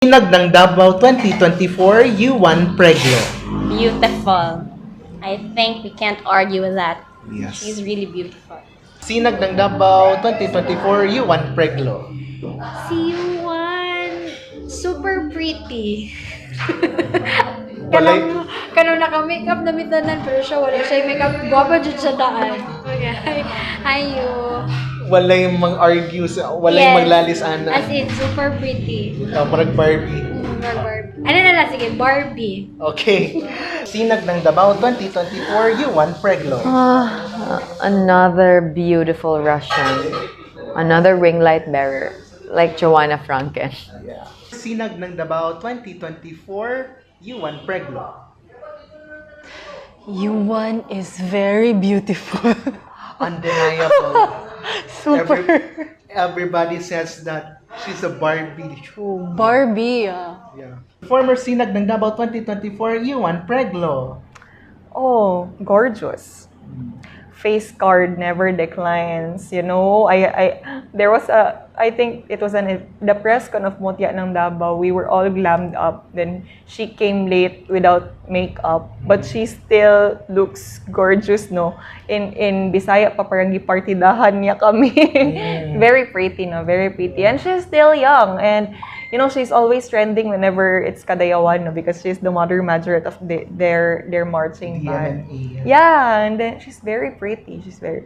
Sinag ng Davao 2024, U1 Preglo. Beautiful. I think we can't argue with that. Yes. She's really beautiful. Sinag ng Davao 2024, U1 Preglo. Si Yuan, super pretty. Walay, Kanang naka-makeup na mitanan, pero siya wala siya makeup. Guwapa dyan sa daan. Okay. Ayo. walay mang-argue, walay Yes. maglalisanan. As in, super pretty. Parang Barbie. Barbie. Ano na lang, sige, Barbie. Okay. Sinag ng Davao 2024, U1 Preglo. Another beautiful Russian. Another ring light bearer. Like Joanna Franken. Yeah. Sinag ng Davao 2024, U1 Preglo. Yuan is very beautiful. Undeniable. Super. Everybody says that she's a Barbie. True. Barbie. Yeah. Former Sinag ng Davao 2024, U1 Preglo. Oh, gorgeous. Face card never declines. You know, there was I think it was the press con of Mutya ng Davao. We were all glammed up. Then she came late without makeup, but she still looks gorgeous, no? In Bisaya pa parang gipartidahan niya kami. Very pretty, no? Very pretty. And she's still young, and you know, she's always trending whenever it's Kadayawan, no? Because she's the mother majorette of their marching band. DMNE. Yeah, and then she's very pretty. She's very